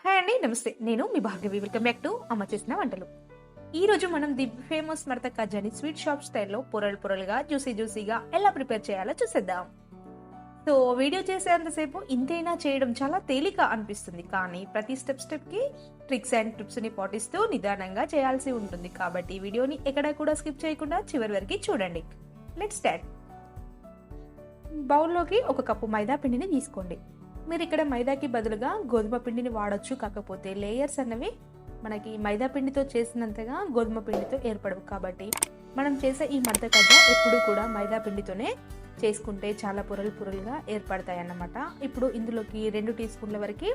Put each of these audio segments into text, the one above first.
Hi అండి, నమస్తే. నేను మీ భార్గవి. వెల్కమ్ బ్యాక్ టు అమ్మ చేసిన వంటలు. ఈ రోజు మనం ది ఫేమస్ మడత కాజాని స్వీట్ షాప్ స్టైల్లో పొరలు పొరలుగా జ్యూసీగా ఎలా ప్రిపేర్ చేయాలో చూసేద్దాం. సో వీడియో చేసేంతసేపు ఇంతైనా చేయడం చాలా తేలిక అనిపిస్తుంది, కానీ ప్రతి స్టెప్ కి ట్రిక్స్ అండ్ టిప్స్ ని పాటిస్తూ నిదానంగా చేయాల్సి ఉంటుంది. కాబట్టి వీడియోని ఎక్కడ కూడా స్కిప్ చేయకుండా చివరి వరకు చూడండి. Let's start. బౌల్లోకి 1 కప్పు మైదా పిండిని తీసుకోండి. మీరు ఇక్కడ మైదాకి బదులుగా గోధుమ పిండిని వాడొచ్చు. కాకపోతే లేయర్స్ అన్నవి మనకి మైదా పిండితో చేసినంతగా గోధుమ పిండితో ఏర్పడవు. కాబట్టి మనం చేసే ఈ మడత కజ్జ ఎప్పుడు కూడా మైదా పిండితోనే చేసుకుంటే చాలా పొరలుగా ఏర్పడతాయి అన్నమాట. ఇప్పుడు ఇందులోకి 2 టీ స్పూన్ల వరకు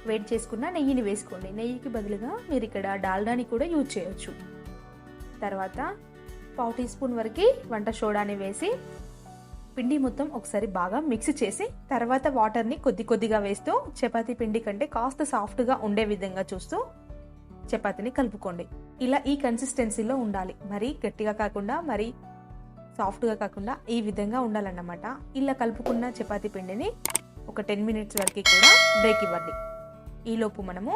వేడి చేసుకున్న నెయ్యిని వేసుకోండి. నెయ్యికి బదులుగా మీరు ఇక్కడ డాల్డాని కూడా యూజ్ చేయొచ్చు. తర్వాత 1/2 టీ స్పూన్ వరకు వంట సోడాని వేసి పిండి మొత్తం ఒకసారి బాగా మిక్స్ చేసి తర్వాత వాటర్ని కొద్దిగా వేస్తూ చపాతీ పిండి కంటే కాస్త సాఫ్ట్గా ఉండే విధంగా చూస్తూ చపాతీని కలుపుకోండి. ఇలా ఈ కన్సిస్టెన్సీలో ఉండాలి. మరీ గట్టిగా కాకుండా మరీ సాఫ్ట్గా కాకుండా ఈ విధంగా ఉండాలన్నమాట. ఇలా కలుపుకున్న చపాతీ పిండిని ఒక 10 మినిట్స్ వరకు కూడా బ్రేక్ ఇవ్వండి. ఈలోపు మనము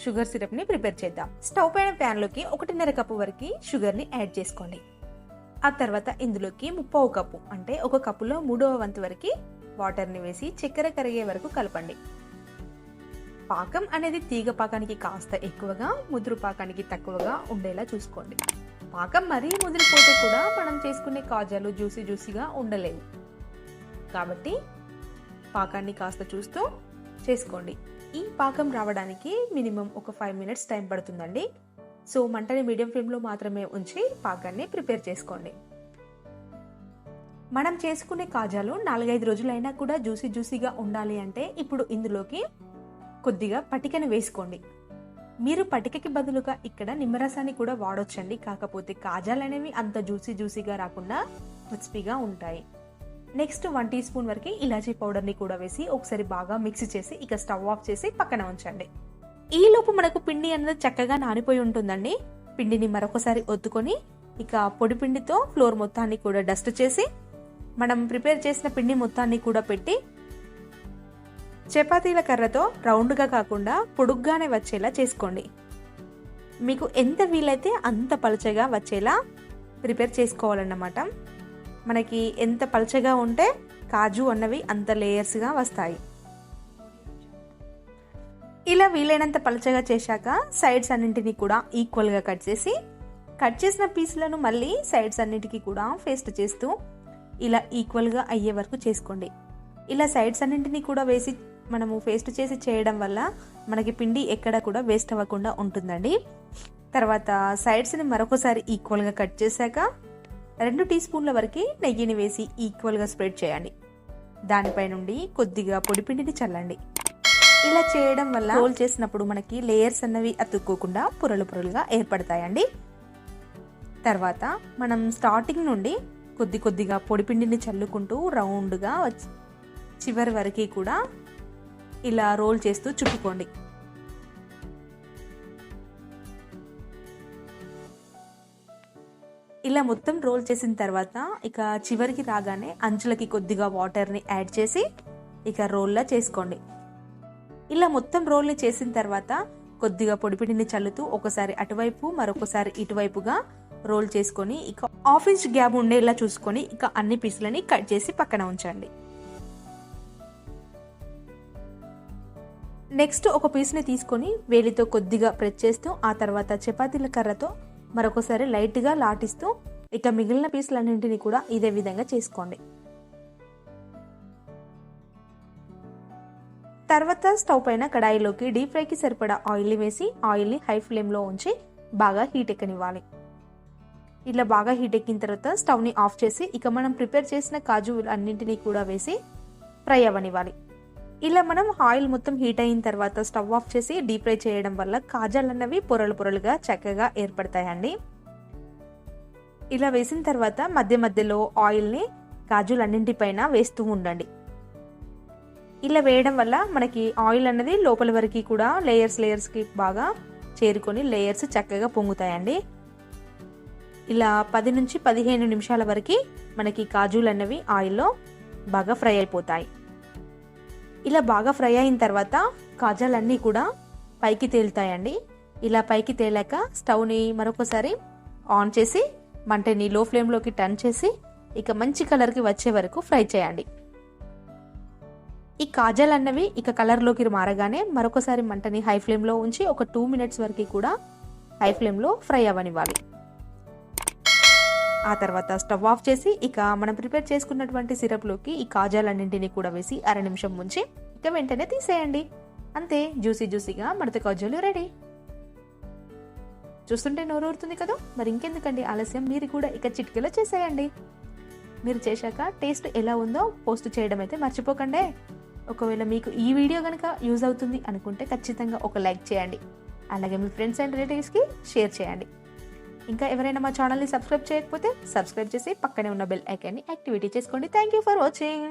షుగర్ సిరప్ని ప్రిపేర్ చేద్దాం. స్టవ్ పైన ప్యాన్లోకి 1.5 కప్పు వరకు షుగర్ని యాడ్ చేసుకోండి. ఆ తర్వాత ఇందులోకి 1/2 కప్పు అంటే 1 కప్పులో 3వ వంతు వరకు వాటర్ని వేసి చక్కెర కరిగే వరకు కలపండి. పాకం అనేది తీగ పాకానికి కాస్త ఎక్కువగా, ముదురు పాకానికి తక్కువగా ఉండేలా చూసుకోండి. పాకం మరీ ముదిరిపోతే కూడా మనం చేసుకునే కాజాలు జ్యూసీగా ఉండలేవు. కాబట్టి పాకాన్ని కాస్త చూస్తూ చేసుకోండి. ఈ పాకం రావడానికి మినిమం ఒక 5 మినిట్స్ టైం పడుతుందండి. సో మంటని మీడియం ఫ్లేమ్లో మాత్రమే ఉంచి పాకాన్ని ప్రిపేర్ చేసుకోండి. మనం చేసుకునే కాజాలు 4-5 రోజులైనా కూడా జ్యూసీగా ఉండాలి అంటే ఇప్పుడు ఇందులోకి కొద్దిగా పటికని వేసుకోండి. మీరు పటికకి బదులుగా ఇక్కడ నిమ్మరసాన్ని కూడా వాడొచ్చండి. కాకపోతే కాజాలు అనేవి అంత జ్యూసీగా రాకుండా క్రిస్పీగా ఉంటాయి. నెక్స్ట్ 1 టీ స్పూన్ వరకు ఇలాచీ పౌడర్ని కూడా వేసి ఒకసారి బాగా మిక్స్ చేసి ఇక స్టవ్ ఆఫ్ చేసి పక్కన ఉంచండి. ఈ లోపు మనకు పిండి అనేది చక్కగా నానిపోయి ఉంటుందండి. పిండిని మరొకసారి ఒత్తుకొని ఇక పొడి పిండితో ఫ్లోర్ మొత్తాన్ని కూడా డస్ట్ చేసి మనం ప్రిపేర్ చేసిన పిండి మొత్తాన్ని కూడా పెట్టి చపాతీల కర్రతో రౌండ్గా కాకుండా పొడుగ్గానే వచ్చేలా చేసుకోండి. మీకు ఎంత వీలైతే అంత పలచగా వచ్చేలా ప్రిపేర్ చేసుకోవాలన్నమాట. మనకి ఎంత పలచగా ఉంటే కాజు అన్నవి అంత లేయర్స్గా వస్తాయి. ఇలా వీలైనంత పలచగా చేశాక సైడ్స్ అన్నింటినీ కూడా ఈక్వల్గా కట్ చేసిన పీసులను మళ్ళీ సైడ్స్ అన్నింటికి కూడా పేస్ట్ చేస్తూ ఇలా ఈక్వల్గా అయ్యే వరకు చేసుకోండి. ఇలా సైడ్స్ అన్నింటినీ కూడా వేసి మనము పేస్ట్ చేసి చేయడం వల్ల మనకి పిండి ఎక్కడ కూడా వేస్ట్ అవ్వకుండా ఉంటుందండి. తర్వాత సైడ్స్ని మరొకసారి ఈక్వల్గా కట్ చేశాక 2 టీ స్పూన్ల వరకు నెయ్యిని వేసి ఈక్వల్గా స్ప్రెడ్ చేయండి. దానిపై నుండి కొద్దిగా పొడిపిండిని చల్లండి. ఇలా చేయడం వల్ల రోల్ చేసినప్పుడు మనకి లేయర్స్ అన్నవి అతుక్కోకుండా పొరలుగా ఏర్పడతాయండి. తర్వాత మనం స్టార్టింగ్ నుండి కొద్దిగా పొడిపిండిని చల్లుకుంటూ రౌండ్గా చివరి వరకు కూడా ఇలా రోల్ చేస్తూ చుట్టుకోండి. ఇలా మొత్తం రోల్ చేసిన తర్వాత ఇక చివరికి రాగానే అంచులకి కొద్దిగా వాటర్ని యాడ్ చేసి ఇక రోల్లా చేసుకోండి. ఇలా మొత్తం రోల్ని చేసిన తర్వాత కొద్దిగా పొడిపిండిని చల్లుతూ ఒకసారి అటువైపు మరొకసారి ఇటువైపుగా రోల్ చేసుకొని ఇక 1/2 ఇంచ్ గ్యాప్ ఉండేలా చూసుకొని ఇక అన్ని పీసులని కట్ చేసి పక్కన ఉంచండి. నెక్స్ట్ ఒక పీస్ని తీసుకొని వేలితో కొద్దిగా ప్రెస్ చేస్తూ ఆ తర్వాత చపాతీల కర్రతో మరొకసారి లైట్గా లాటిస్తూ ఇక మిగిలిన పీసులన్నింటినీ కూడా ఇదే విధంగా చేసుకోండి. తర్వాత స్టవ్ పైన కడాయిలోకి డీప్ ఫ్రైకి సరిపడా ఆయిల్ని వేసి ఆయిల్ని హై ఫ్లేమ్లో ఉంచి బాగా హీట్ ఎక్కనివ్వాలి. ఇలా బాగా హీట్ ఎక్కిన తర్వాత స్టవ్ని ఆఫ్ చేసి ఇక మనం ప్రిపేర్ చేసిన కాజు అన్నింటినీ కూడా వేసి ఫ్రై అవ్వనివ్వాలి. ఇలా మనం ఆయిల్ మొత్తం హీట్ అయిన తర్వాత స్టవ్ ఆఫ్ చేసి డీప్ ఫ్రై చేయడం వల్ల కాజాలు అన్నవి పొరలుగా చక్కగా ఏర్పడతాయండి. ఇలా వేసిన తర్వాత మధ్యలో ఆయిల్ని కాజులన్నింటిపైన వేస్తూ ఉండండి. ఇలా వేయడం వల్ల మనకి ఆయిల్ అన్నది లోపల వరకు కూడా లేయర్స్కి బాగా చేరుకొని లేయర్స్ చక్కగా పొంగుతాయండి. ఇలా 10 నుంచి 15 నిమిషాల వరకు మనకి కాజులు అన్నవి ఆయిల్లో బాగా ఫ్రై అయిపోతాయి. ఇలా బాగా ఫ్రై అయిన తర్వాత కాజాలన్నీ కూడా పైకి తేలుతాయండి. ఇలా పైకి తేలాక స్టవ్ని మరొకసారి ఆన్ చేసి మంటని లో ఫ్లేమ్లోకి టర్న్ చేసి ఇక మంచి కలర్కి వచ్చే వరకు ఫ్రై చేయండి. ఈ కాజాలు అన్నవి ఇక కలర్లోకి మారగానే మరొకసారి మంటని హై ఫ్లేమ్లో ఉంచి ఒక 2 మినిట్స్ వరకు కూడా హై ఫ్లేమ్లో ఫ్రై అవ్వనివ్వాలి. ఆ తర్వాత స్టవ్ ఆఫ్ చేసి ఇక మనం ప్రిపేర్ చేసుకున్నటువంటి సిరప్లోకి ఈ కాజాలన్నింటినీ కూడా వేసి 1/2 నిమిషం ఉంచి ఇక వెంటనే తీసేయండి. అంతే, జ్యూసీగా మడత కాజాలు రెడీ. చూస్తుంటే నోరూరుతుంది కదా. మరి ఇంకెందుకండి ఆలస్యం, మీరు కూడా ఇక చిటికెలో చేసేయండి. మీరు చేశాక టేస్ట్ ఎలా ఉందో పోస్ట్ చేయడం అయితే మర్చిపోకండి. ఒకవేళ మీకు ఈ వీడియో కనుక యూజ్ అవుతుంది అనుకుంటే ఖచ్చితంగా ఒక లైక్ చేయండి. అలాగే మీ ఫ్రెండ్స్ అండ్ రిలేటివ్స్కి షేర్ చేయండి. ఇంకా ఎవరైనా మా ఛానల్ని సబ్స్క్రైబ్ చేయకపోతే సబ్స్క్రైబ్ చేసి పక్కనే ఉన్న బెల్ ఐకాన్ని యాక్టివేట్ చేసుకోండి. Thank you for watching.